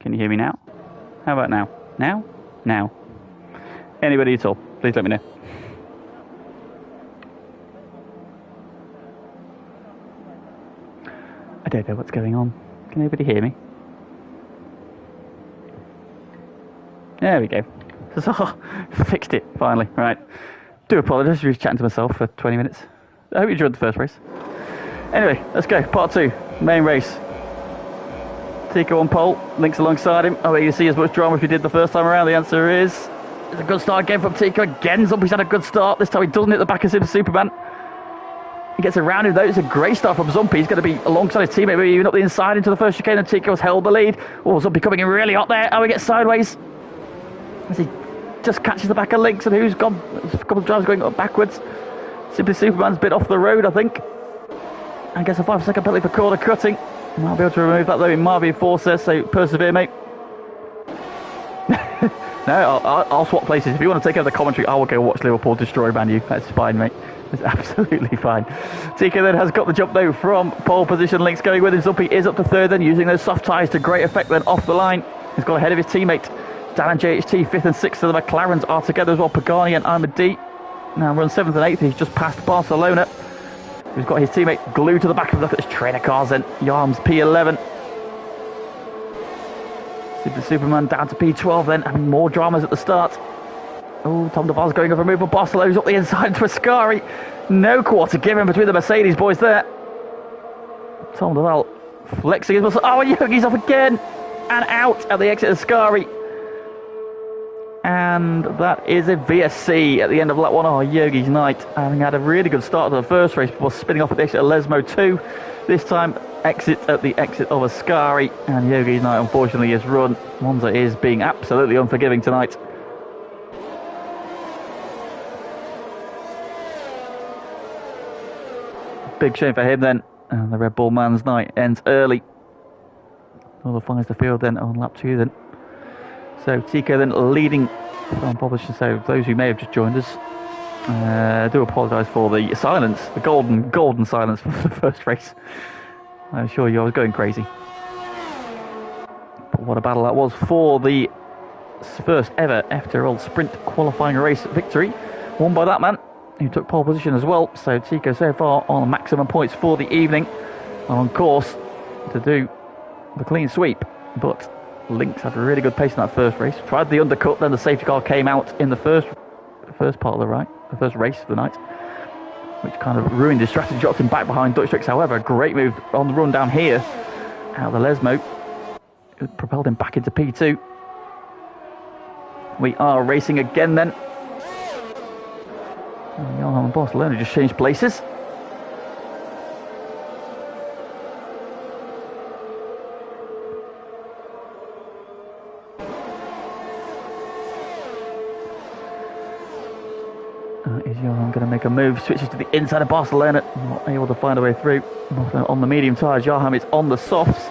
Can you hear me now? How about now? Now? Now. Anybody at all, please let me know. I don't know what's going on. Can anybody hear me? There we go. Fixed it, finally. Right. Do apologise for chatting to myself for 20 minutes. I hope you enjoyed the first race. Anyway, let's go. Part 2, main race. Tico on pole, Links alongside him. Oh, you see as much drama as we did the first time around. The answer is it's a good start again from Tico. Again, Zumpy's had a good start. This time he doesn't hit the back of Superman. He gets around him though. It's a great start from Zumpy. He's going to be alongside his teammate, maybe even up the inside into the first chicane, and Tico's held the lead. Oh, Zumpy coming in really hot there. Oh, he gets sideways as he just catches the back of Links, and who's gone? There's a couple of drivers going up backwards. Simply Superman's bit off the road, I think. And gets a 5-second penalty for corner cutting. Might be able to remove that though. It might be a forcer, so persevere, mate. No, I'll swap places. If you want to take over the commentary, I will go watch Liverpool destroy Man U. That's fine, mate. It's absolutely fine. Tico then has got the jump though from pole position. Links going with him. Zumpy is up to third then, using those soft tyres to great effect then off the line. He's got ahead of his teammate. Dan and JHT 5th and 6th of the McLarens are together as well. Pagani and Ahmed now runs 7th and 8th. He's just passed Barcelona. He's got his teammate glued to the back of him. Look at his trainer cars then. Yarm's P11. Superman down to P12 then. And more dramas at the start. Oh, Tom Duval's going over a move for Barcelona's up the inside to Ascari. No quarter given between the Mercedes boys there. Tom Duval flexing his muscle. Oh, and Yogi's off again. And out at the exit of Ascari. And that is a VSC at the end of lap 1. Oh, Yogi's night. Having had a really good start to the first race before spinning off at the exit of Lesmo 2. This time, exit at the exit of Ascari. And Yogi's night, unfortunately, is run. Monza is being absolutely unforgiving tonight. Big shame for him then. And the Red Bull man's night ends early. All the finds the field then on lap 2 then. So Tico then leading from publishing. So those who may have just joined us, I do apologise for the silence, the golden silence for the first race. I assure you I was going crazy. But what a battle that was for the first ever FTRL sprint qualifying race victory, won by that man who took pole position as well. So Tico so far on maximum points for the evening, on course to do the clean sweep, but Links had a really good pace in that first race. Tried the undercut, then the safety car came out in the first part of the first race of the night, which kind of ruined his strategy, dropped him back behind Dutch Tricks. However, a great move on the run down here out of the Lesmo. It propelled him back into P2. We are racing again then. Johan and Barcelona just changed places. Is Johan going to make a move? Switches to the inside of Barcelona. Not able to find a way through. Barcelona on the medium tyres. Johan is on the softs.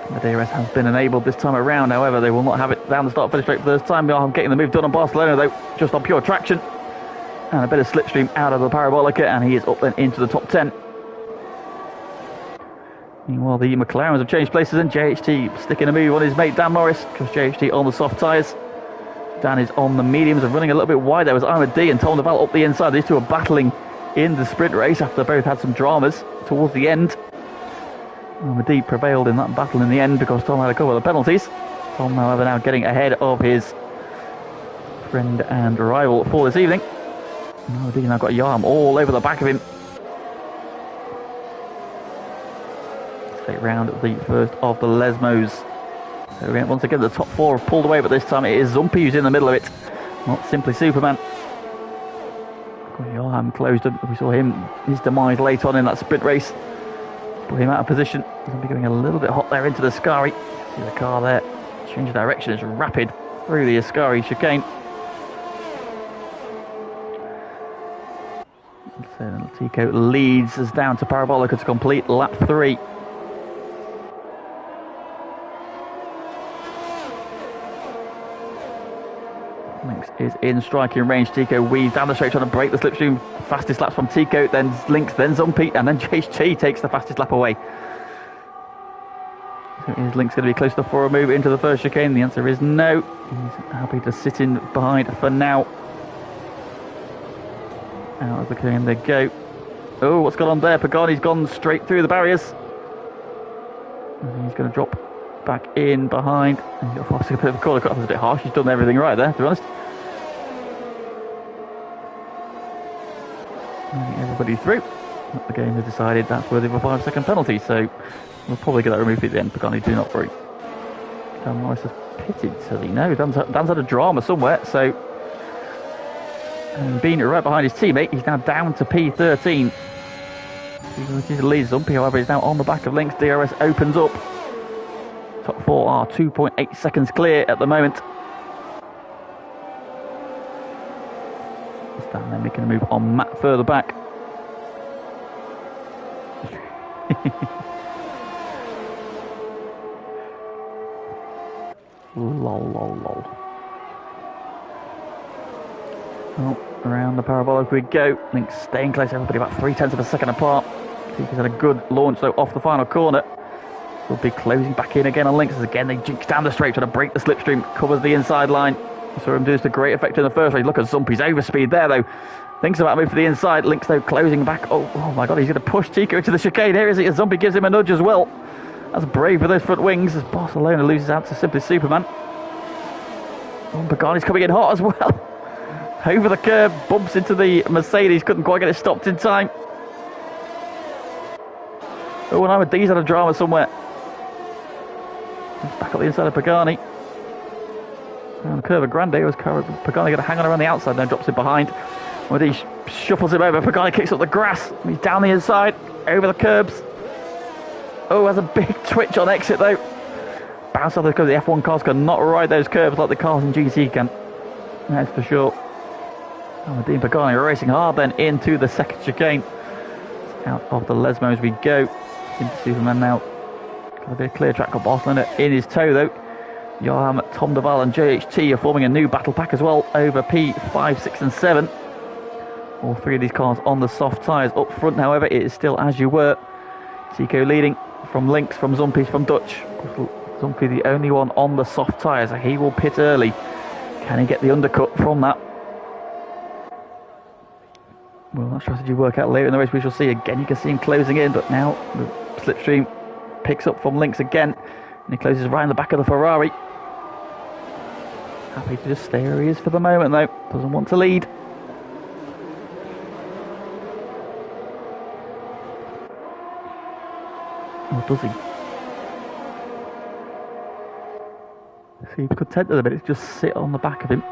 The DRS has been enabled this time around. However, they will not have it down the start finish straight for this time. Johan getting the move done on Barcelona though, just on pure traction. And a bit of slipstream out of the Parabolica, and he is up then into the top 10. Meanwhile, the McLarens have changed places, and JHT sticking a move on his mate Dan Morris, because JHT on the soft tyres. Dan is on the mediums and running a little bit wide. There was Ahmed and Tom Duval up the inside. These two are battling in the sprint race after both had some dramas towards the end. Ahmed prevailed in that battle in the end because Tom had a couple of penalties. Tom, however, now getting ahead of his friend and rival for this evening. Ahmed now got Yarm all over the back of him. Straight round the first of the Lesmos. So once again, the top four have pulled away, but this time it is Zumpy who's in the middle of it. Not simply Superman. Johan closed him. We saw his demise late on in that sprint race. Put him out of position. He's going to be going a little bit hot there into the Ascari. See the car there. Change of direction. It's rapid through the Ascari chicane. So Tico leads us down to Parabolica to complete lap 3. Lynx is in striking range. Tico weaves down the straight trying to break the slipstream. Fastest laps from Tico, then Lynx, then Zumpy, and then JHT takes the fastest lap away. So is Lynx going to be close enough for a move into the first chicane? The answer is no. He's happy to sit in behind for now. Out of the chicane they go. Oh, what's gone on there? Pagani's gone straight through the barriers. And he's going to drop back in behind. And he's got a bit of a corner cut. That was a bit harsh. He's done everything right there, to be honest. Everybody through. The game has decided that's worthy of a 5-second penalty, so we'll probably get that removed at the end. Pagani do not through. Dan Morris has pitted, says he? No, Dan's had a drama somewhere, so and being right behind his teammate, he's now down to P13. He's the lead Zumpy, however, he's now on the back of Lynx. DRS opens up. Top 4 are 2.8 seconds clear at the moment. Stan then making a move on Matt further back. Lol. Well, around the parabolic we go. Lynx staying close, everybody about 0.3 of a second apart. He's had a good launch though off the final corner. Will be closing back in again on Lynx as again they jinx down the straight trying to break the slipstream, covers the inside line. Saw him do this to great effect in the first race. Look at Zumpy's overspeed there though. Thinks about a move to the inside. Lynx though closing back. Oh my god, he's going to push Tico into the chicane. Here is he as Zumpy gives him a nudge as well. That's brave with those front wings as Barcelona loses out to simply Superman. Oh, Pagani's coming in hot as well. Over the curb, bumps into the Mercedes, couldn't quite get it stopped in time. Oh, and Amadis had a drama somewhere. He's back up the inside of Pagani. Around the curve of Grande, was Pagani going to hang on around the outside, then drops it behind. Amadis shuffles him over, Pagani kicks up the grass. He's down the inside, over the curbs. Oh, has a big twitch on exit though. Bounce off the curb, the F1 cars cannot ride those curbs like the cars in GT can. That's for sure. Dean Pagani racing hard then into the second chicane. Out of the Lesmos we go. Into Superman now. Got a bit of clear track of Barcelona in his tow though. Johan, Tom Duval and JHT are forming a new battle pack as well over P5, 6 and 7. All 3 of these cars on the soft tyres. Up front however it is still as you were. Tico leading from Lynx, from Zumpy, from Dutch. Zumpy the only one on the soft tyres, so he will pit early. Can he get the undercut from that? Will that strategy work out later in the race? We shall see. Again, you can see him closing in, but now the slipstream picks up from Lynx again, and he closes right in the back of the Ferrari. Happy to just stay where he is for the moment, though. Doesn't want to lead. Or does he? Seems content at the minute, just sit on the back of him.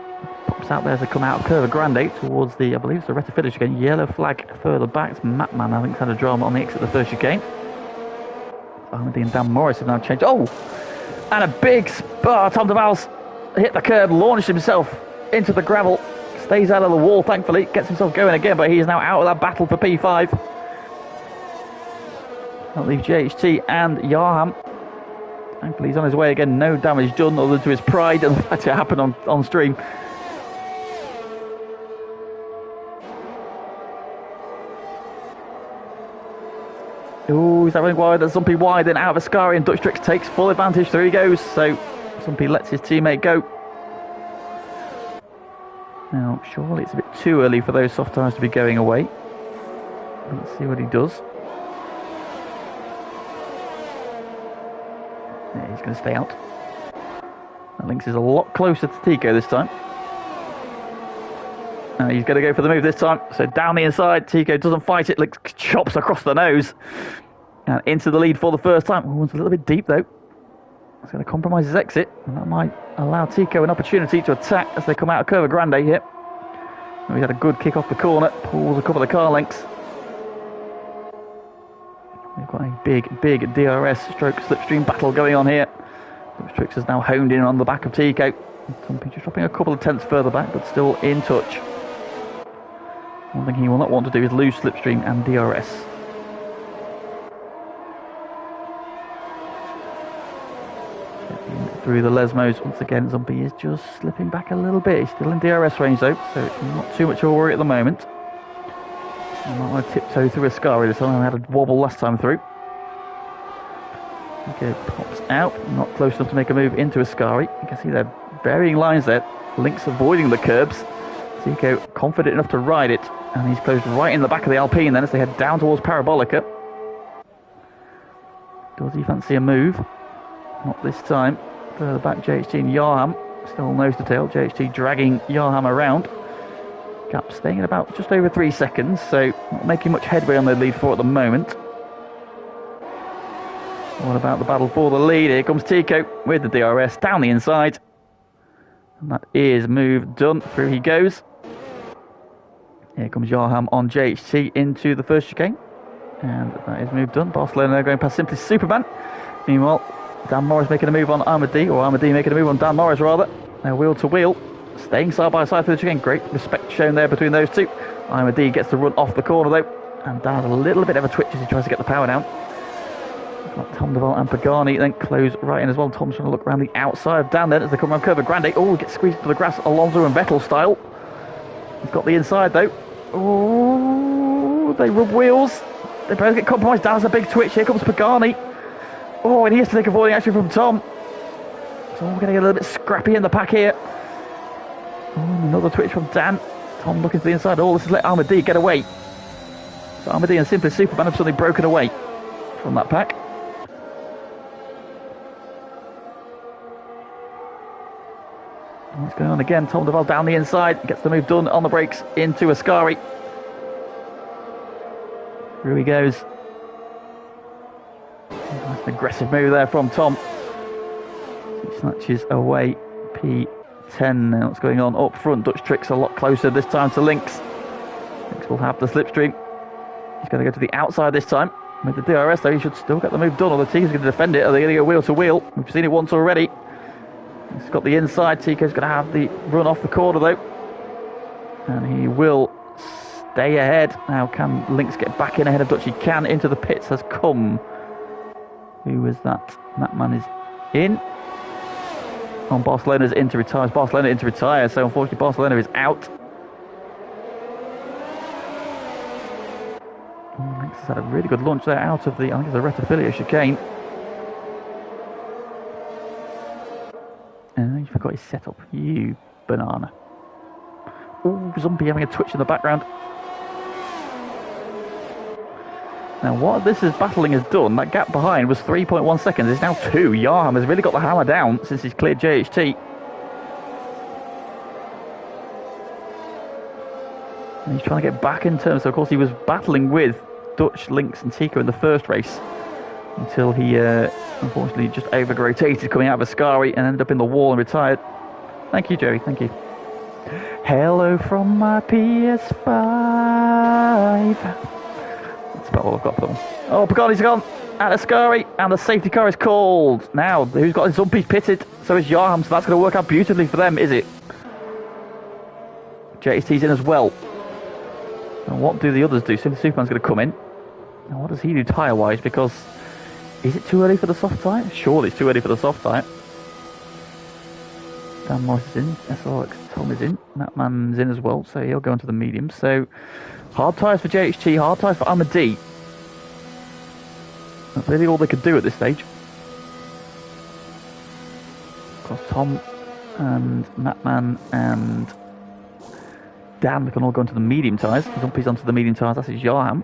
Pops out there as they come out of Curva Grande towards the, I believe it's the Retta finish again. Yellow flag further back. It's Matman, I think, had a drama on the exit of the first chicane. Ahmadi and Dan Morris have now changed. Oh! And a big Tom Duval's hit the curb, launched himself into the gravel. Stays out of the wall, thankfully. Gets himself going again, but he is now out of that battle for P5. That'll leave JHT and Yarham. Thankfully he's on his way again, no damage done other than to his pride and the fact it happened on stream. Oh, he's having wide, that's Zumpy wide, then out of Ascari, and Dutch Tricks takes full advantage, there he goes. So Zumpy lets his teammate go. Now surely it's a bit too early for those soft tyres to be going away. Let's see what he does. Yeah, he's going to stay out. And Lynx is a lot closer to Tico this time. And he's going to go for the move this time. So down the inside, Tico doesn't fight it. Lynx chops across the nose. And into the lead for the first time. Oh, it's a little bit deep though. It's going to compromise his exit, and that might allow Tico an opportunity to attack as they come out of Curva Grande here. And we had a good kick off the corner, pulls a couple of car lengths. We've got a big DRS stroke slipstream battle going on here. Trix is now honed in on the back of Tico. Tumpy just dropping a couple of tenths further back, but still in touch. One thing he will not want to do is lose slipstream and DRS. Through the Lesmos once again, Zumpy is just slipping back a little bit. He's still in DRS range though, so it's not too much of a worry at the moment. I might want to tiptoe through Ascari this time. I had a wobble last time through. Okay, pops out, not close enough to make a move into Ascari. You can see they're varying lines there. Link's avoiding the curbs. Tico confident enough to ride it, and he's closed right in the back of the Alpine then as they head down towards Parabolica. Does he fancy a move? Not this time. Further back, JHT and Yarham still nose to tail. JHT dragging Yarham around. Gap staying at about just over 3 seconds, so not making much headway on the lead four at the moment. What about the battle for the lead? Here comes Tico with the DRS down the inside. And that is move done. Through he goes. Here comes Yarham on JHT into the first chicane. And that is move done. Barcelona going past Simply Superman. Meanwhile, Dan Morris making a move on Armady, or Armady making a move on Dan Morris rather. They're wheel to wheel. Staying side by side through the chicane. Great respect shown there between those two. Armady gets the run off the corner though. And Dan has a little bit of a twitch as he tries to get the power down. Got Tom Deval and Pagani then close right in as well. Tom's trying to look around the outside of Dan then as they come around Curva Grande. Oh, gets squeezed to the grass, Alonso and Vettel style. He's got the inside though. Oh, they rub wheels. They both get compromised. Dan has a big twitch. Here comes Pagani. Oh, and he has to take avoiding action from Tom. So we're going to get a little bit scrappy in the pack here. Oh, another twitch from Dan. Tom looking to the inside. Oh, this has let Armady get away. So Armady and Simply Superman have suddenly broken away from that pack. What's going on again? Tom Deval down the inside. Gets the move done on the brakes into Ascari. Through he goes. Nice aggressive move there from Tom. He snatches away P10. Now what's going on up front? Dutch Tricks a lot closer this time to Lynx. Lynx will have the slipstream. He's going to go to the outside this time. With the DRS though, he should still get the move done, or the team's going to defend it. Are they going to go wheel to wheel? We've seen it once already. He's got the inside. Tico's going to have the run off the corner though. And he will stay ahead. Now can Lynx get back in ahead of Dutch? He can. Into the pits has come. Who was that? That man is in. Oh, Barcelona's in to retire. Barcelona in to retire. So unfortunately Barcelona is out. Oh, Lynx has had a really good launch there out of the, I think it's a Retafilio chicane. You forgot his setup. You banana. Oh, Zumpy having a twitch in the background. Now what this is battling has done, that gap behind was 3.1 seconds. It's now 2. Yarham has really got the hammer down since he's cleared JHT. And he's trying to get back in terms. So of course he was battling with Dutch, Lynx and Tico in the first race. Until he unfortunately just over-rotated coming out of Ascari and ended up in the wall and retired. Thank you, Joey, thank you. Hello from my PS5. That's about all I've got for them. Oh, Pagani's gone at Ascari and the safety car is called. Now, who's got his Zumpy pitted? So is Yarham, so that's going to work out beautifully for them, is it? JST's in as well. And what do the others do? Simply Superman's going to come in. Now, what does he do tyre-wise? Because is it too early for the soft tyre? Surely it's too early for the soft tyre. Dan Morris is in. SRX Tom is in. That man's in as well, so he'll go into the medium. So hard tyres for JHT, hard tyres for Armady. That's really all they could do at this stage. Of course, Tom and Matman and Dan can all go into the medium tyres. Zumpy's onto the medium tyres. That's his Yarham.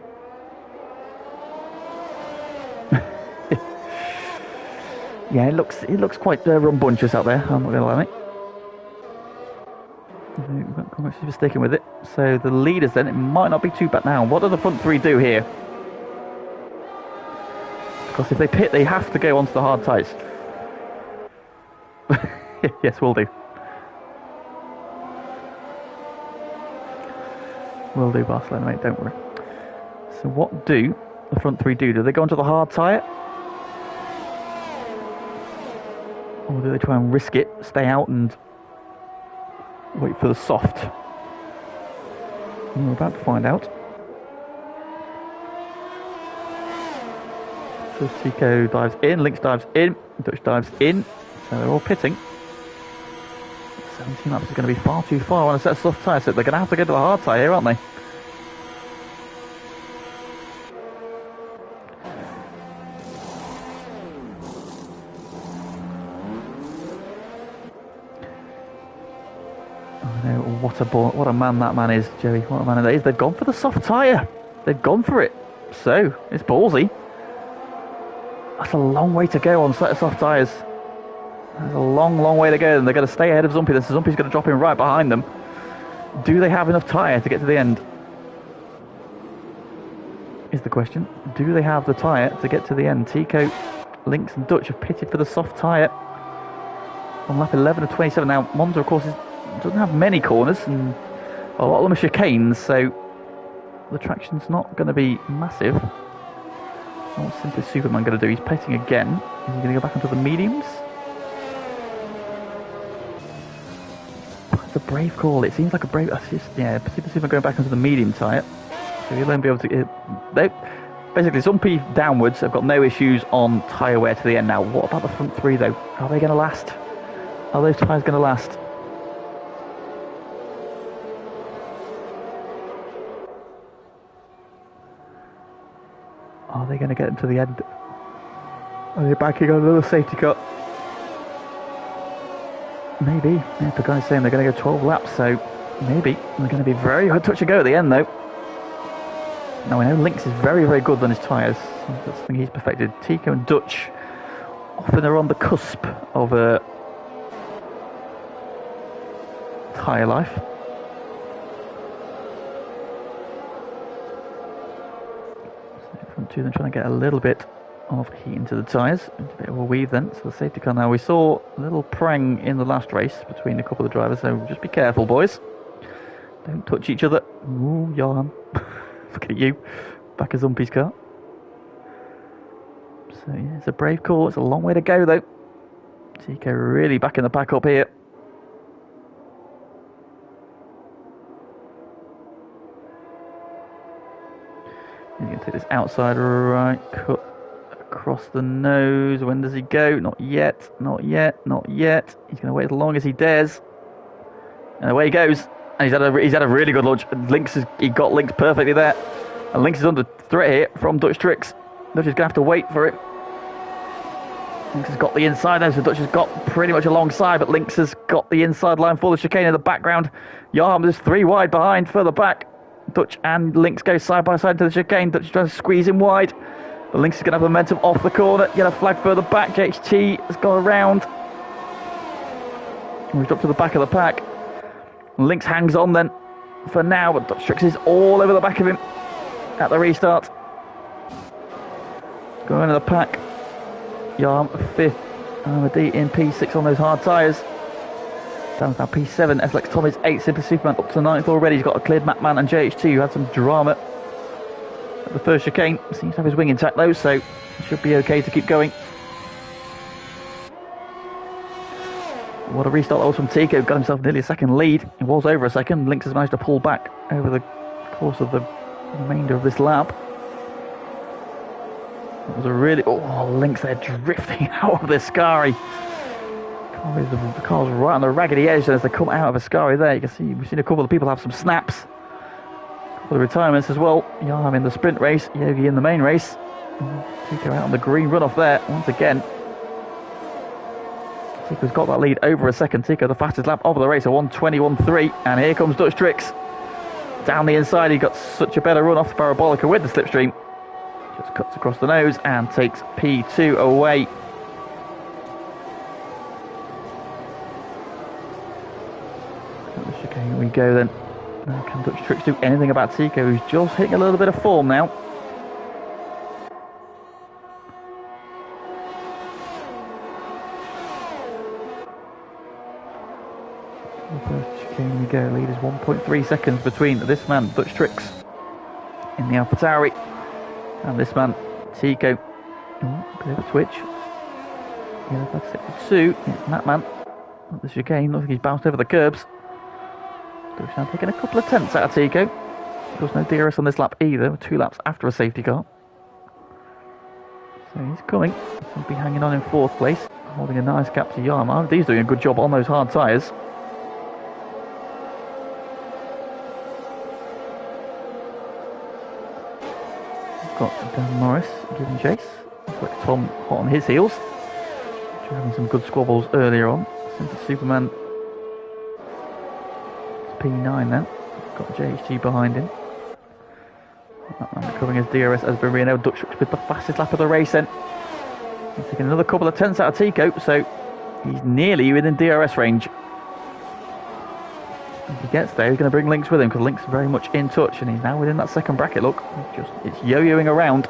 Yeah, it looks quite rambunctious out there, I'm not going to lie, mate. We're sticking with it. So the leaders then, it might not be too bad now. What do the front three do here? Because if they pit, they have to go onto the hard tyres. Yes, we'll do. We'll do, Barcelona, mate, don't worry. So what do the front three do? Do they go onto the hard tyre? Or do they try and risk it, stay out and wait for the soft? And we're about to find out. So Tico dives in, Lynx dives in, Dutch dives in. So they're all pitting. 17 laps is going to be far too far on a set of soft tyres, so they're going to have to go to the hard tyre here, aren't they? I know, what a man that man is, Joey. What a man that is. They've gone for the soft tyre. They've gone for it. So, it's ballsy. That's a long way to go on a set of soft tyres. There's a long, long way to go, and they're going to stay ahead of Zumpy. Zumpy's going to drop in right behind them. Do they have enough tyre to get to the end? Is the question. Do they have the tyre to get to the end? Tico, Lynx and Dutch have pitted for the soft tyre on lap 11 of 27. Now, Monza, of course, doesn't have many corners, and a lot of them are chicanes, so the traction's not going to be massive. What's Simply Superman going to do? He's pitting again. Is he going to go back onto the mediums? It's a brave call. It seems like a brave... Yeah, Simply Superman going back onto the medium tyre. So he'll then be able to... Basically, Zumpy downwards have got no issues on tyre wear to the end now. What about the front three, though? Are they going to last? Are those tyres going to last? Are they going to get them to the end? Are they backing on another safety car? Maybe. Yeah, the guy's saying they're going to go 12 laps, so maybe. They're going to be very hard touch and go at the end, though. Now, I know Lynx is very, very good on his tyres. That's the thing he's perfected. Tico and Dutch often are on the cusp of a tyre life. Front two then trying to get a little bit of heat into the tyres. A bit of a weave then. So the safety car now. We saw a little prang in the last race between a couple of the drivers, so just be careful, boys. Don't touch each other. Ooh, Johan. Look at you. Back of Zumpy's car. So yeah, it's a brave call. It's a long way to go though. Tico really backing the pack up here. He's going to take this outside right cut across the nose. When does he go? Not yet, not yet, not yet. He's going to wait as long as he dares. And away he goes. And he's had a really good launch. He got Lynx perfectly there. And Lynx is under threat here from Dutch Tricks. Dutch is going to have to wait for it. Lynx has got the inside there, so Dutch has got pretty much alongside, but Lynx has got the inside line for the chicane in the background. Yarham is 3 wide behind, further back. Dutch and Lynx go side by side to the chicane. Dutch tries to squeeze him wide. But Lynx is going to have momentum off the corner. Yellow flag further back. JHT has gone around. We've dropped to the back of the pack. Lynx hangs on then for now, but Dutch Tricks is all over the back of him at the restart. Going into the pack. Yarm 5th. Amadi in P6 on those hard tyres. Down to now P7. SLX Tom is 8th. Simply Superman up to 9th already. He's got a cleared Mapman and JH2 who had some drama at the first chicane. Seems to have his wing intact though, so should be okay to keep going. What a restart that was from Tico. Got himself nearly a second lead. It was over a second. Lynx has managed to pull back over the course of the remainder of this lap. It was a really... Oh, Lynx there drifting out of the Ascari. The car's right on the raggedy edge, and as they come out of Ascari there, you can see we've seen a couple of people have some snaps. A couple of retirements as well. Yarm in the sprint race, Yogi in the main race. Tico out on the green runoff there once again. Tico's got that lead over a second. Tico the fastest lap of the race, a 1:21.3, and here comes Dutch Tricks. Down the inside, he got such a better run off the Parabolica with the slipstream. Just cuts across the nose and takes P2 away. Okay, here we go then. Now can Dutch Tricks do anything about Tico, who's just hitting a little bit of form now? First chicane we go. Lead is 1.3 seconds between this man, Dutch Tricks, in the AlphaTauri, and this man, Tico. Oh, bit of a switch. Yeah, that's it. Sue, it's that man. Not the chicane, looks like he's bounced over the curbs. Dutch now taking a couple of tenths out of Tico. There's no DRS on this lap either, 2 laps after a safety car. So he's coming. He'll be hanging on in 4th place, holding a nice gap to Yarma. He's doing a good job on those hard tyres. Got Dan Morris giving chase. Looks like Tom hot on his heels. Having some good squabbles earlier on. Simple Superman. It's P9 then. Got JHG behind him. That man recovering his DRS as Barino. Dutch with the fastest lap of the race then. He's taking another couple of tenths out of Tico, so he's nearly within DRS range. If he gets there, he's going to bring Lynx with him because Lynx is very much in touch, and he's now within that second bracket. Look, it's yo-yoing around.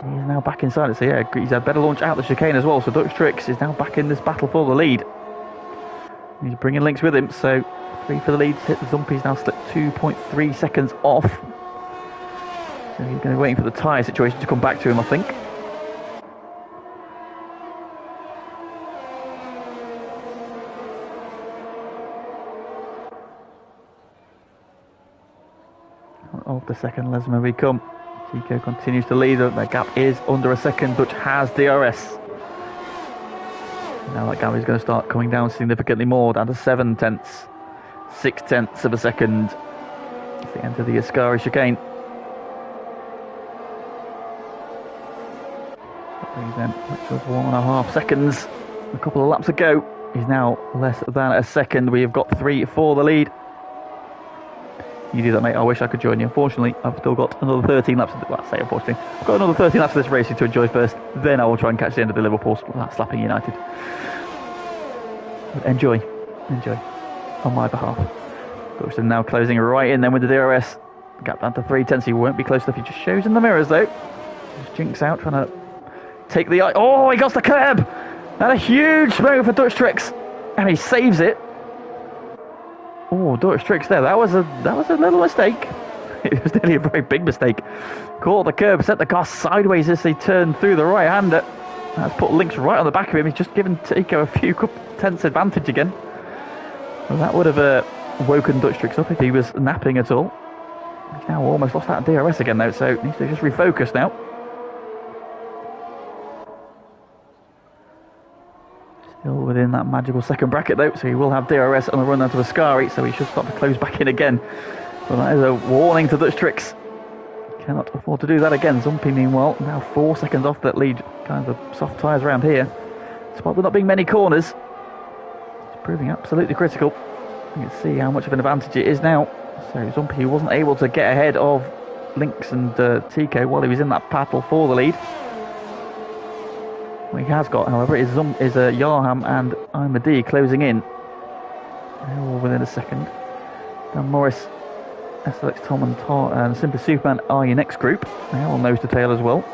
He's now back inside it, so yeah, he's had better launch out the chicane as well. So Dutch Tricks is now back in this battle for the lead. He's bringing Lynx with him, so 3 for the lead. Zumpy's now slipped 2.3 seconds off. So he's going to be waiting for the tyre situation to come back to him, I think. Off the second Lesmer we come. Tico continues to lead. That gap is under a second. Dutch has DRS. Now that gap is going to start coming down significantly more, down to 7 tenths. 6 tenths of a second. As they enter the Ascari chicane. Then, which was 1.5 seconds a couple of laps ago. He's now less than a second. We have got 3 for the lead. You do that, mate. I wish I could join you. Unfortunately, I've still got another 13 laps. Well, I say unfortunately, I've got another 13 laps of this race to enjoy first. Then I will try and catch the end of the Liverpool slapping United. But enjoy on my behalf. Dutch now closing right in then with the DRS. Gap down to 3 tenths. He won't be close enough. He just shows in the mirrors though. Just jinks out, trying to take the... Oh, he got the curb! And a huge move for Dutch Tricks, and he saves it. Oh, Dutch Tricks there. That was a little mistake. It was nearly a very big mistake. Caught the curb, set the car sideways as he turned through the right-hander. That's put Lynx right on the back of him. He's just given Tico a few tenths advantage again. Well, that would have woken Dutch Tricks up if he was napping at all. He's now almost lost that DRS again though, so he needs to just refocus now. Still within that magical second bracket though, so he will have DRS on the run down to Ascari, so he should start to close back in again. Well, that is a warning to Dutch Tricks. Cannot afford to do that again. Zumpy, meanwhile, now 4 seconds off that lead. Kind of soft tyres around here. Despite there not being many corners, it's proving absolutely critical. You can see how much of an advantage it is now. So Zumpy wasn't able to get ahead of Lynx and Tico while he was in that battle for the lead. What he has got, however, is Yarham and Imadi closing in. They're all within a second. Dan Morris, SLX Tom and Simply Superman are your next group. They're all nose to tail as well.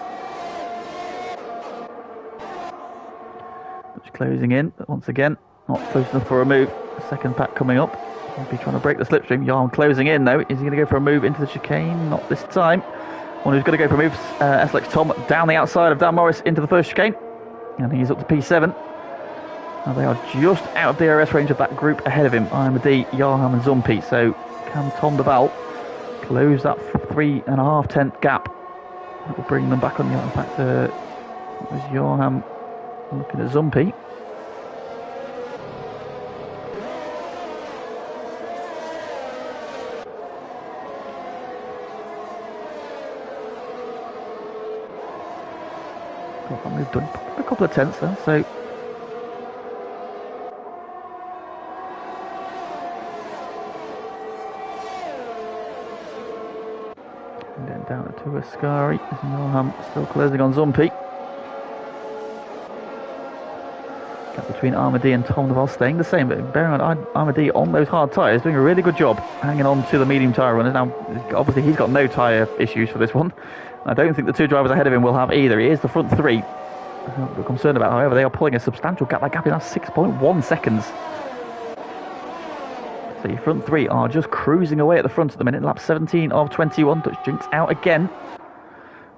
Just closing in, but once again, not close enough for a move. Second pack coming up. He'll be trying to break the slipstream. Yarham closing in though. Is he going to go for a move into the chicane? Not this time. One who's going to go for a move, SLX Tom down the outside of Dan Morris into the first chicane. And he's up to P7. Now they are just out of DRS range of that group ahead of him. Imadi, Yarham and Zumpy. So can Tom Deval close that 3.5 tenth gap? That will bring them back on the... In fact, it was Yarham looking at Zumpy. We've done a couple of tenths there, so and then down to Ascari. Yarham still closing on Zumpy. Gap between Armadi and Tom Deval staying the same, but bearing on Armadi on those hard tyres, doing a really good job hanging on to the medium tyre runners. Now, obviously, he's got no tyre issues for this one. I don't think the 2 drivers ahead of him will have either. He is the front 3. I'm concerned about, however, they are pulling a substantial gap. That gap is now 6.1 seconds. So your front three are just cruising away at the front at the minute. Lap 17 of 21. Dutch Jinx out again.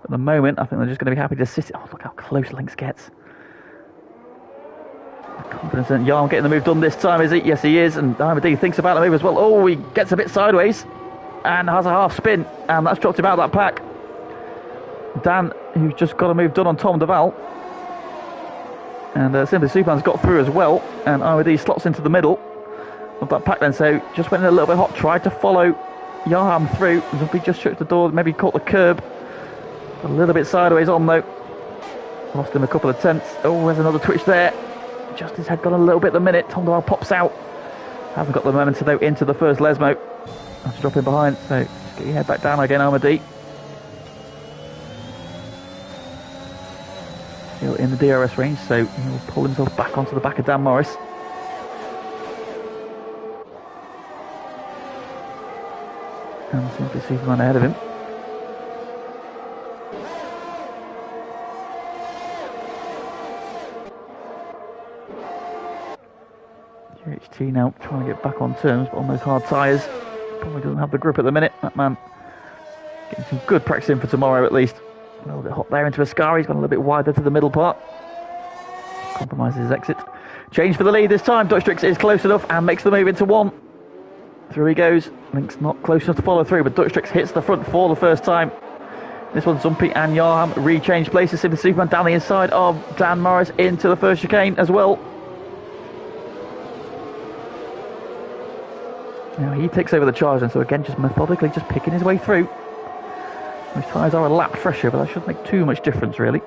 At the moment, I think they're just going to be happy to sit. Oh, look how close Lynx gets. Confidence in Yarm getting the move done this time, is he? Yes, he is. And Diamond thinks about the move as well. Oh, he gets a bit sideways and has a half spin. And that's dropped him out of that pack. Dan, who's just got a move done on Tom Duval. And Simply Superman's got through as well. And IMD slots into the middle of that pack then. So just went in a little bit hot. Tried to follow Yarm through. Zumpy just shut the door. Maybe caught the curb. A little bit sideways on though. Lost him a couple of tenths. Oh, there's another twitch there. Just his head gone a little bit at the minute. Tom Duval pops out. Hasn't got the momentum though into the first Lesmo. That's dropping behind. So just get your head back down again, Armady. Still in the DRS range, so he'll pull himself back onto the back of Dan Morris. And Simply Superman ahead of him. GHT now trying to get back on terms, but on those hard tyres. Probably doesn't have the grip at the minute. That man getting some good practice in for tomorrow at least. A little bit hot there into Ascari. He's gone a little bit wider to the middle part. Compromises his exit. Change for the lead this time. Dutch Tricks is close enough and makes the move into one. Through he goes. Link's not close enough to follow through, but Dutch Tricks hits the front for the first time. This one's Zumpy and Yarham rechange places. Simply Superman down the inside of Dan Morris into the first chicane as well. Now he takes over the charge, and so again just methodically just picking his way through. His tyres are a lap fresher, but that shouldn't make too much difference really.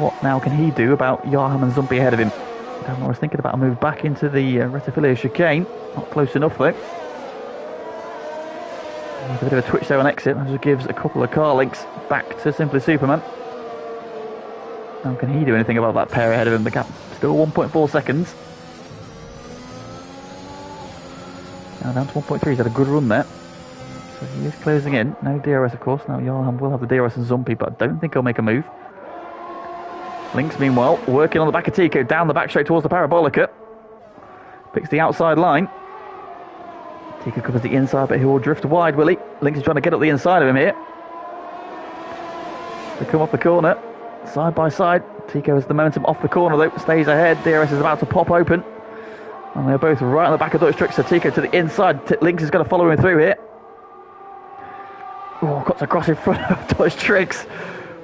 What now can he do about Yarham and Zumpy ahead of him? Dan Morris thinking about a move back into the Retifilia chicane. Not close enough though. There's a bit of a twitch there on exit. That just gives a couple of car links back to Simply Superman. Now can he do anything about that pair ahead of him? The gap still 1.4 seconds. Now down to 1.3. He's had a good run there. So he is closing in. No DRS of course. Now Yarham will have the DRS and Zumpy, but I don't think he'll make a move. Lynx meanwhile working on the back of Tico, down the back straight towards the Parabolica. Picks the outside line. Tico covers the inside, but he will drift wide, will he? Lynx is trying to get up the inside of him here. They come off the corner, side by side. Tico has the momentum off the corner though, stays ahead. DRS is about to pop open. And they're both right on the back of Dutch Tricks, so Tico to the inside. Lynx is going to follow him through here. Oh, cuts across in front of Dutch Tricks.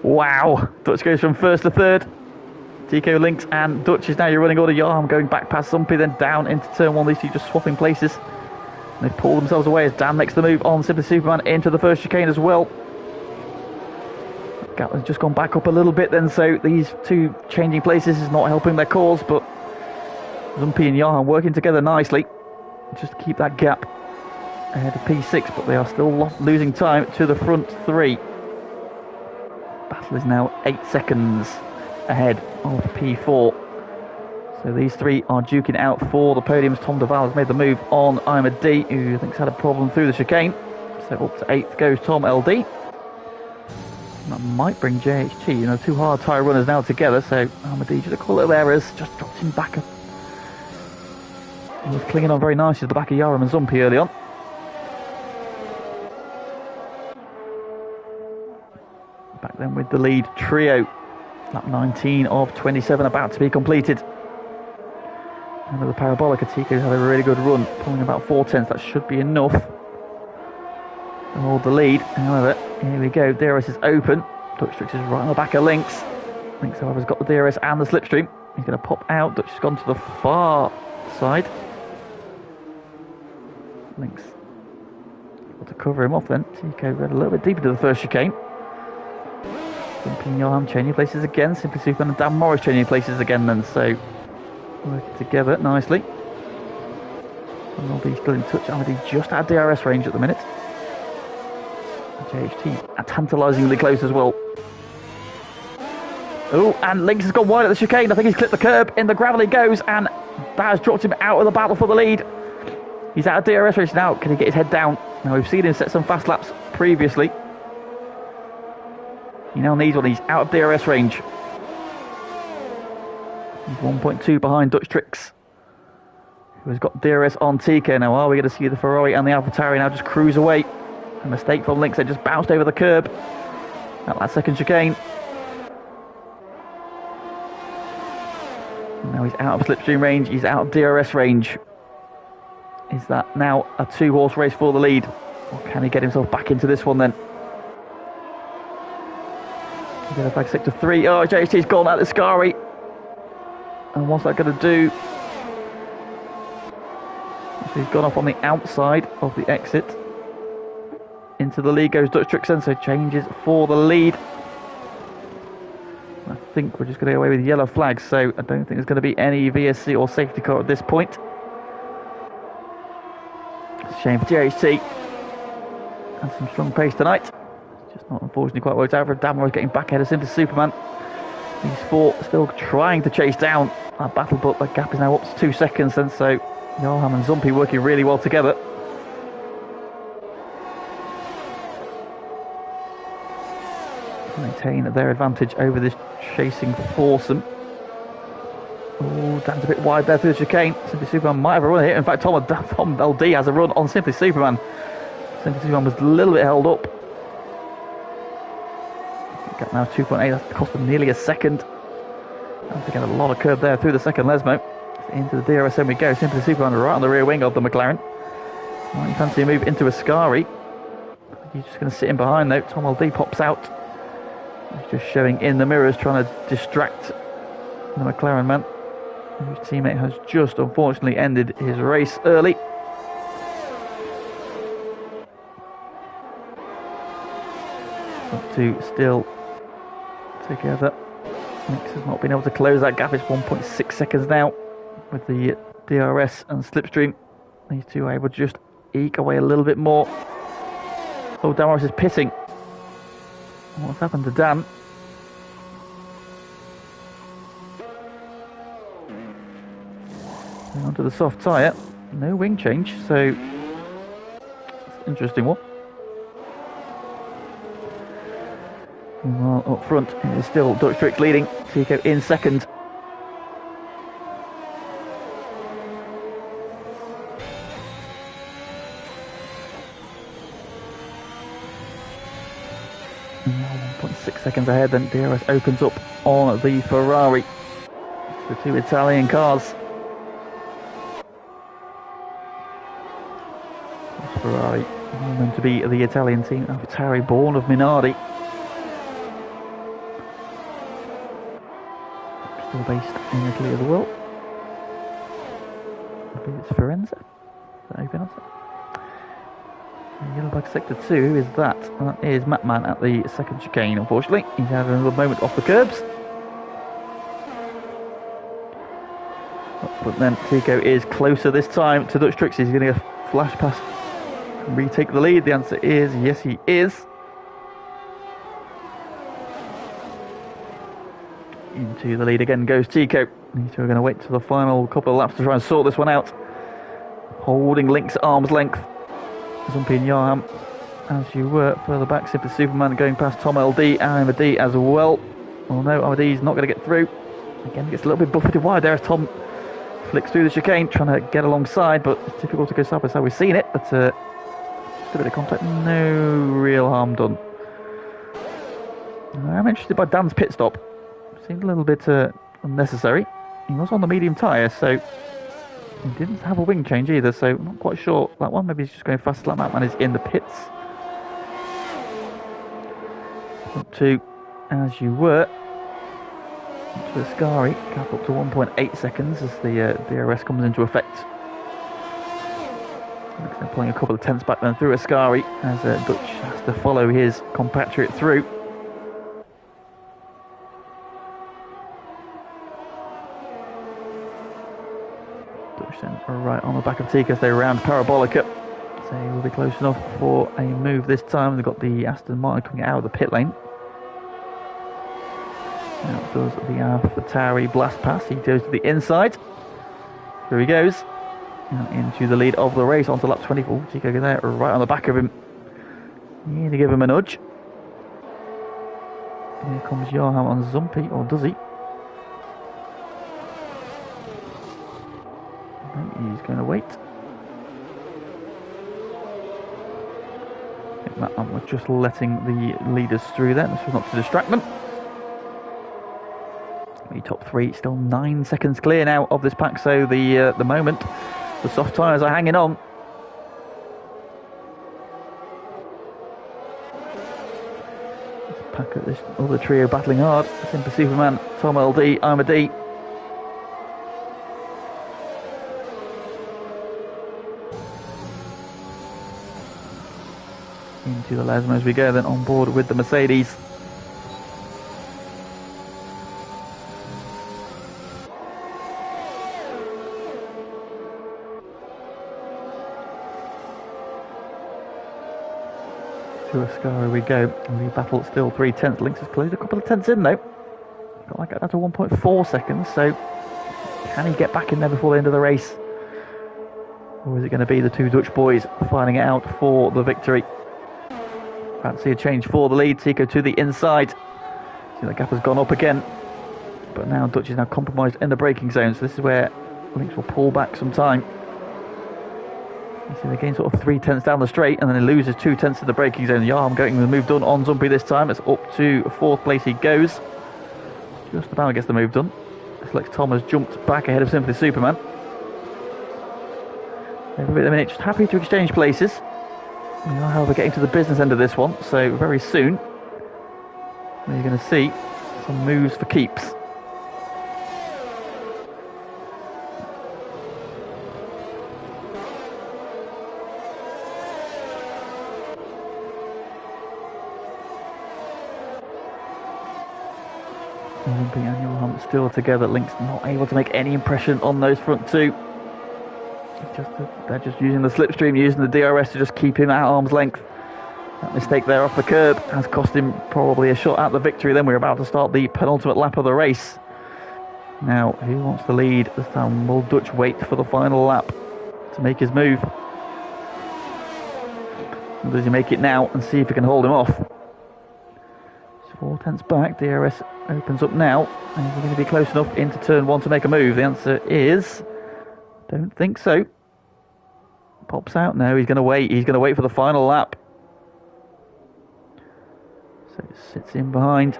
Wow. Dutch goes from first to third. Tico, Lynx and Dutch is now your running order. Yarm going back past Zumpy, then down into turn one. These two just swapping places. And they pull themselves away as Dan makes the move on Simply Superman into the first chicane as well. Gap has just gone back up a little bit then, so these two changing places is not helping their cause, but Zumpy and Yarm working together nicely just to keep that gap ahead of P6, but they are still losing time to the front three. Battle is now 8 seconds ahead of P4. So these three are duking out for the podiums. Tom Duval has made the move on Ima D, who I think's had a problem through the chicane. So up to 8th goes Tom LD. That might bring JHT. You know, two hard tyre runners now together. So Ima D just a couple of errors, just dropped him back. He was clinging on very nicely to the back of Yarham and Zumpy early on. Back then with the lead trio. Lap 19 of 27 about to be completed. And with the Parabolica, Tico's had a really good run, pulling about 4 tenths. That should be enough to hold the lead. However, here we go. DRS is open. Dutch Tricks is right on the back of Lynx. Lynx, however, has got the DRS and the slipstream. He's going to pop out. Dutch has gone to the far side. Lynx able to cover him off then. Tico got a little bit deeper to the first chicane. Zumpy and Yarham changing places again. Simply Superman and Dan Morris changing places again then, so working together nicely. And they'll be still in touch. Amity just at DRS range at the minute. JHT are tantalisingly close as well. Oh, and Lynx has gone wide at the chicane. I think he's clipped the curb. In the gravel he goes, and that has dropped him out of the battle for the lead. He's out of DRS range now. Can he get his head down? Now we've seen him set some fast laps previously. He now needs one. He's out of DRS range. He's 1.2 behind Dutch Tricks, who's got DRS on TK now. Are we going to see the Ferrari and the AlphaTauri now just cruise away? A mistake from Lynx, they just bounced over the curb at that second chicane. And now he's out of slipstream range, he's out of DRS range. Is that now a 2-horse race for the lead? Or can he get himself back into this one then? Yellow flag sector 3. Oh, JHT's gone out of Scari. And what's that going to do? So he's gone off on the outside of the exit. Into the lead goes Dutch Trixen, so changes for the lead. I think we're just going to go away with yellow flags, so I don't think there's going to be any VSC or safety car at this point. It's a shame for JHT. And some strong pace tonight. Just not unfortunately quite worked out for Damro's getting back ahead of Simply Superman. These four still trying to chase down that battle, but that gap is now up to 2 seconds, and so Johan and Zumpy working really well together. Maintain their advantage over this chasing foursome. Oh, Dan's a bit wide there through the chicane. Simply Superman might have a run here. In fact, Tom LD has a run on Simply Superman. Simply Superman was a little bit held up. Got now 2.8. That's cost them nearly a second. And they get a lot of curb there through the second Lesmo. Into the DRS zone we go. Simply Superman right on the rear wing of the McLaren. Might fancy a move into Ascari. He's just going to sit in behind though. Tom LD pops out. He's just showing in the mirrors, trying to distract the McLaren man, whose teammate has just unfortunately ended his race early. Up to still together. Mix has not been able to close that gap. It's 1.6 seconds now with the DRS and slipstream. These two are able to just eke away a little bit more. Oh, Damaris is pitting. What's happened to Dan? Going onto the soft tyre. No wing change, so it's an interesting one. Meanwhile, up front, it is still Dutch Tricks leading. Tico in second. Now 1.6 seconds ahead, then DRS opens up on the Ferrari. The two Italian cars. This Ferrari meant to be the Italian team, AlphaTauri, born of Minardi. Still based in Italy as well. I believe it's Firenze. Is that how you pronounce it? Yellow flag sector 2, who is that? That is Matman at the second chicane, unfortunately. He's had another moment off the curbs. But then Tico is closer this time to Dutch Tricks. He's going to flash past and retake the lead. The answer is yes, he is. Into the lead again goes Tico. These two are going to wait till the final couple of laps to try and sort this one out. Holding Lynx at arm's length. Zumpy and Johan, as you were further back. Simply Superman going past Tom LD and Amadi as well. Oh no, Amadi's not going to get through. Again, gets a little bit buffeted wide there as Tom flicks through the chicane, trying to get alongside, but it's difficult to go side by side. We've seen it, but just a bit of contact, no real harm done. I'm interested by Dan's pit stop. Seemed a little bit unnecessary. He was on the medium tyre, so he didn't have a wing change either, so I'm not quite sure that one. Maybe he's just going fast. That man is in the pits. Up to as you were. Up to Ascari. Gap up to 1.8 seconds as the DRS comes into effect. Looks like pulling a couple of tenths back then through Ascari as Dutch has to follow his compatriot through. Right on the back of Tico as they round Parabolica. So he will be close enough for a move this time. They've got the Aston Martin coming out of the pit lane. Now does the AlphaTauri blast pass. He goes to the inside. Here he goes. And into the lead of the race onto lap 24. Tico there right on the back of him. You need to give him a nudge. Here comes Johan on Zumpy, or does he? He's going to wait. We're just letting the leaders through there. This was not to distract them. The top three still 9 seconds clear now of this pack, so the moment the soft tyres are hanging on. This pack at this other trio battling hard. Simple Superman, Tom LD, I'm a D. Into the Lesmo as we go then on board with the Mercedes. To Ascari we go, and we battle still 3/10. Lynx has closed a couple of tenths in though. Got like that to 1.4 seconds, so can he get back in there before the end of the race? Or is it going to be the two Dutch boys fighting it out for the victory? Fancy a change for the lead. Tico to the inside. See, that gap has gone up again. But now Dutch is now compromised in the braking zone. So this is where Lynx will pull back some time. You see, they gain sort of 3/10 down the straight, and then he loses 2/10 in the braking zone. Yarm getting the move done on Zumpy this time. It's up to 4th place he goes. Just about gets the move done. This looks Tom has jumped back ahead of Simply Superman. Every bit of a minute, just happy to exchange places. We are, however, getting to the business end of this one, so very soon we're going to see some moves for keeps. Olympic annual hunt still together. Lynx not able to make any impression on those front two. They're just using the slipstream, using the DRS to just keep him at arm's length. That mistake there off the curb has cost him probably a shot at the victory. Then we're about to start the penultimate lap of the race. Now, who wants the lead this time? Will Dutch wait for the final lap to make his move? Or does he make it now and see if he can hold him off? It's 4/10 back. DRS opens up now. And is he going to be close enough into turn 1 to make a move? The answer is... don't think so. Pops out. No, he's going to wait. He's going to wait for the final lap. So it sits in behind.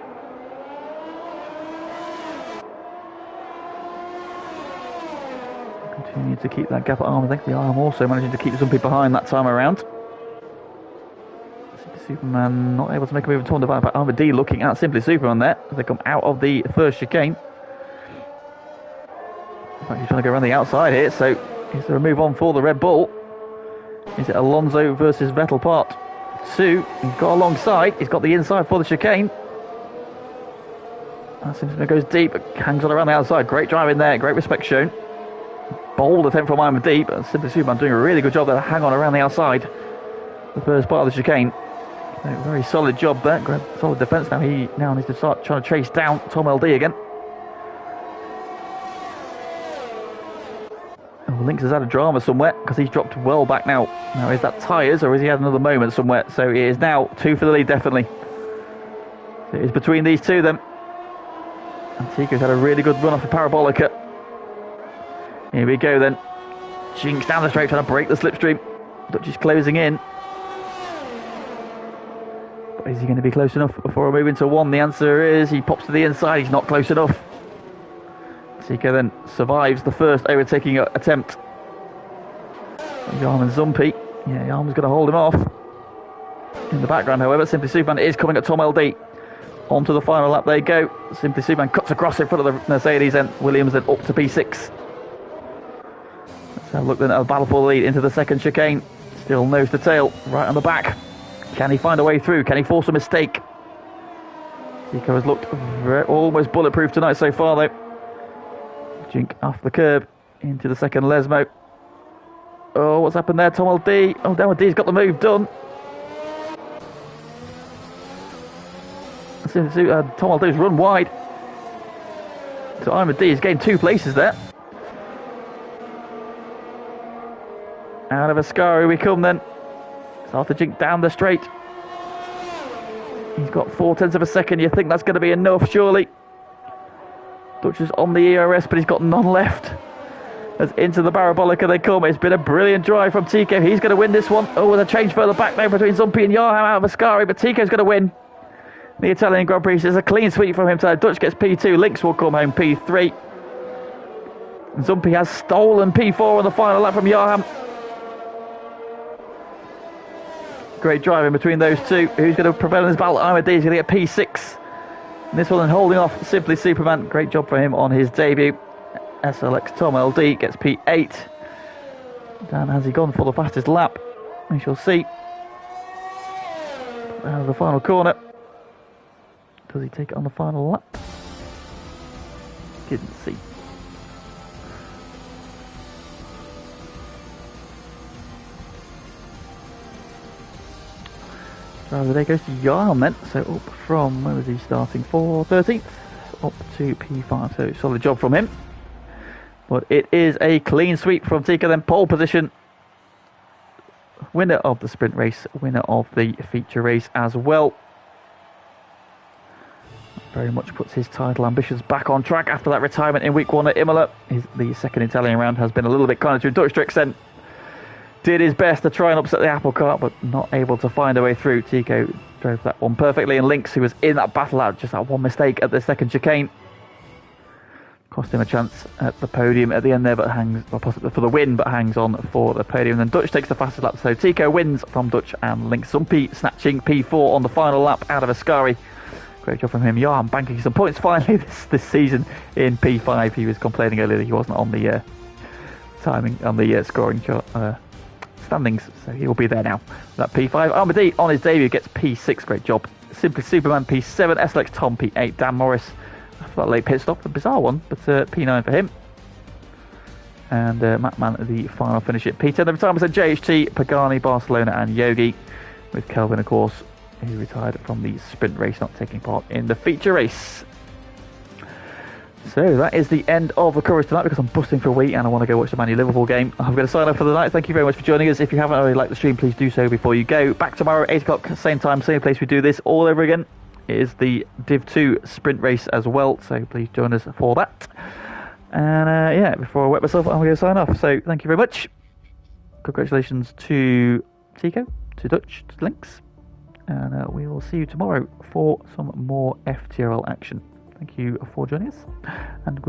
Continue to keep that gap at arm. I think the arm also managing to keep something behind that time around. Simply Superman not able to make a move at all. But Armour D looking at Simply Superman there as they come out of the first chicane. In fact, he's trying to go around the outside here, so is there a move on for the Red Bull? Is it Alonso versus Vettel part 2? He's got alongside, he's got the inside for the chicane. Simpson goes deep, hangs on around the outside. Great drive in there, great respect shown. Bold attempt from Iron Deep, but Simply Superman doing a really good job there to hang on around the outside. The first part of the chicane. So very solid job there, solid defence. Now he needs to start trying to chase down Tom LD again. Lynx has had a drama somewhere because he's dropped well back now. Now, is that tyres or has he had another moment somewhere? So it is now 2 for the lead, definitely. So it is between these two then. And Tico's had a really good run off the Parabolica. Here we go then. Jinx down the straight trying to break the slipstream. Dutch is closing in. But is he going to be close enough before we move into 1? The answer is he pops to the inside. He's not close enough. Tico then survives the first overtaking attempt. Yarm and Zumpy. Yeah, Yarm's going to hold him off. In the background, however, Simply Superman is coming at Tom LD. On to the final lap they go. Simply Superman cuts across in front of the Mercedes and Williams then up to P6. Let's have a look then at a battle for the lead into the second chicane. Still nose to tail, right on the back. Can he find a way through? Can he force a mistake? Tico has looked almost bulletproof tonight so far though. Jink off the curb into the second Lesmo. Oh, what's happened there? Tom LD. Oh, Tom LD's got the move done. Tom LD's run wide. So Iron D has gained 2 places there. Out of Ascari we come then. Start to jink down the straight. He's got 0.4 of a second. You think that's going to be enough, surely? Dutch is on the ERS, but he's got none left. As into the Parabolica they come. It's been a brilliant drive from Tico. He's going to win this one. Oh, with a change further back there between Zumpi and Yarham out of Ascari, but Tico's going to win the Italian Grand Prix. It's a clean sweep from him. So Dutch gets P2. Lynx will come home P3. Zumpi has stolen P4 on the final lap from Yarham. Great driving between those two. Who's going to prevail in this battle? Ahmed is going to get P6. And this one then holding off Simply Superman. Great job for him on his debut. SLX Tom LD gets P8. Dan, has he gone for the fastest lap? We shall see. Out of the final corner. Does he take it on the final lap? Didn't see. Driver of the day goes to Yarm then. So up from, where was he starting for? 13th. Up to P5. So solid job from him. But it is a clean sweep from Tika, then pole position. Winner of the sprint race, winner of the feature race as well. Very much puts his title ambitions back on track after that retirement in week 1 at Imola. The second Italian round has been a little bit kinder to Dutch Strixen. Did his best to try and upset the apple cart, but not able to find a way through. Tico drove that one perfectly, and Lynx, who was in that battle out, just that one mistake at the second chicane, cost him a chance at the podium at the end there, but hangs, well, possibly for the win, but hangs on for the podium. And then Dutch takes the fastest lap, so Tico wins from Dutch and Lynx. Zumpi snatching P4 on the final lap out of Ascari. Great job from him. Johan banking some points finally this season in P5. He was complaining earlier that he wasn't on the timing, on the scoring chart. Standings, so he will be there now. That P5. Armadi on his debut gets P6. Great job. Simply Superman P7. SLX Tom P8. Dan Morris after that late pit stop, a bizarre one, but P9 for him. And Mattman the final finish at P10. The retirements at JHT, Pagani, Barcelona, and Yogi, with Kelvin, of course, who retired from the sprint race, not taking part in the feature race. So that is the end of the coverage tonight, because I'm busting for a wee and I want to go watch the Man U Liverpool game. I'm going to sign off for the night. Thank you very much for joining us. If you haven't already liked the stream, please do so before you go. Back tomorrow, 8 o'clock, same time, same place. We do this all over again. It is the Div 2 sprint race as well, so please join us for that. And yeah, before I wet myself, I'm going to sign off. So thank you very much. Congratulations to Tico, to Dutch, to Lynx. And we will see you tomorrow for some more FTRL action. Thank you for joining us, and good